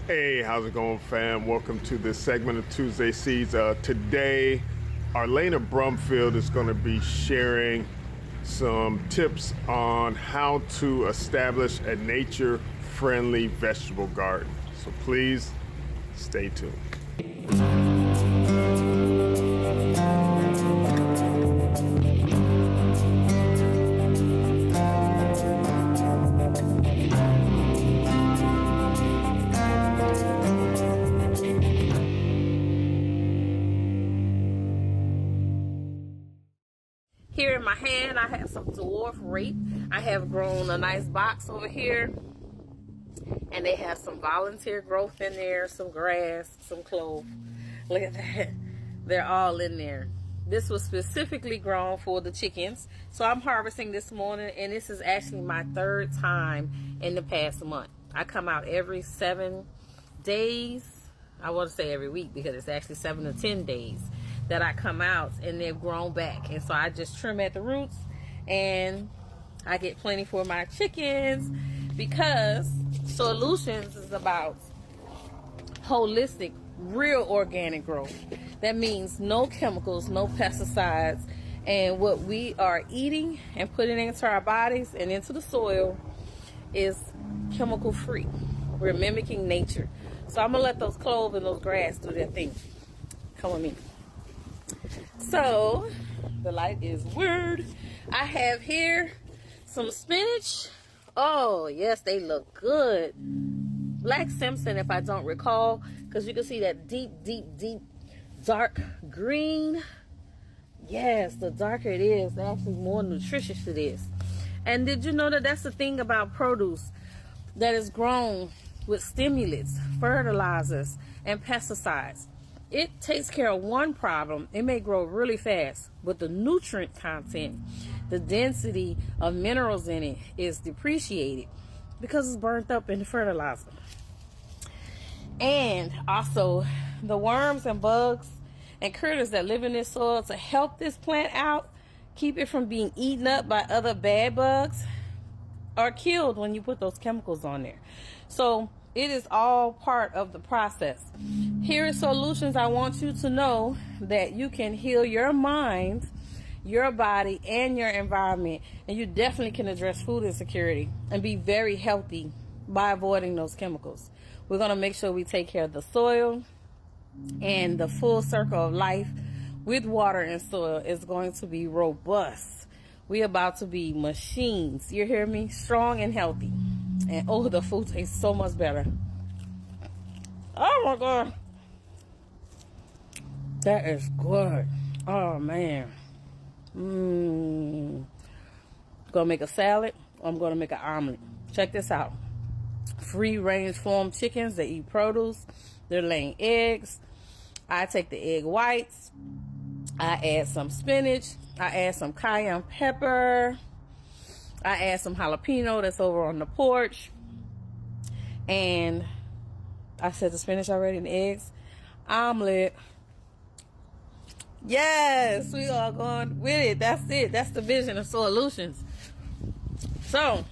Hey, how's it going, fam? Welcome to this segment of Tuesday Seeds. Today, Arlana Brumfield is going to be sharing some tips on how to establish a nature-friendly vegetable garden. So please stay tuned. Here in my hand, I have some dwarf rape. I have grown a nice box over here. And they have some volunteer growth in there, some grass, some clove. Look at that. They're all in there. This was specifically grown for the chickens. So I'm harvesting this morning, and this is actually my third time in the past month. I come out every 7 days. I want to say every week because it's actually 7 to 10 days that I come out, and they've grown back. And so I just trim at the roots, and I get plenty for my chickens, because Solutions is about holistic, real organic growth. That means no chemicals, no pesticides, and what we are eating and putting into our bodies and into the soil is chemical free. We're mimicking nature. So I'm gonna let those clove and those grass do their thing. Come with me. So the light is weird. I have here some spinach. Oh yes, they look good. Black Simpson, if I don't recall, because you can see that deep dark green. Yes, the darker it is, the actually more nutritious it is. And did you know that that's the thing about produce that is grown with stimulants, fertilizers, and pesticides? It takes care of one problem. It may grow really fast, but the nutrient content, the density of minerals in it is depreciated because it's burnt up in the fertilizer. And also the worms and bugs and critters that live in this soil to help this plant out, keep it from being eaten up by other bad bugs, are killed when you put those chemicals on there. So it is all part of the process. Here at Solutions, I want you to know that you can heal your mind, your body, and your environment. And you definitely can address food insecurity and be very healthy by avoiding those chemicals. We're going to make sure we take care of the soil, and the full circle of life with water and soil is going to be robust. We're about to be machines. You hear me? Strong and healthy. And oh, the food tastes so much better. Oh my God. That is good. Oh man. Gonna make a salad, or I'm gonna make an omelet. Check this out. Free range farm chickens, they eat produce. They're laying eggs. I take the egg whites. I add some spinach. I add some cayenne pepper. I add some jalapeno that's over on the porch. And I said the spinach already and the eggs. Omelet. Yes, we are going with it. That's it. That's the vision of Solutions. So,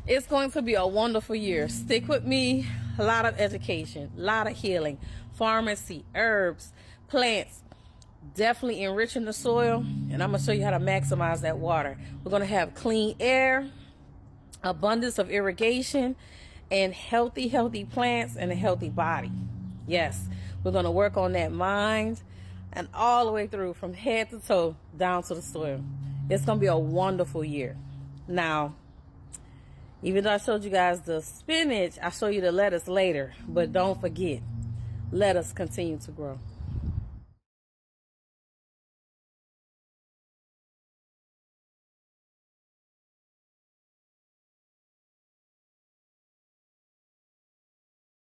it's going to be a wonderful year. Stick with me. A lot of education, a lot of healing, pharmacy, herbs, plants. Definitely enriching the soil, and I'm going to show you how to maximize that water. We're going to have clean air, abundance of irrigation, and healthy plants and a healthy body. Yes, we're going to work on that mind and all the way through from head to toe down to the soil. It's going to be a wonderful year. Now, even though I showed you guys the spinach, I'll show you the lettuce later, but don't forget, let us continue to grow.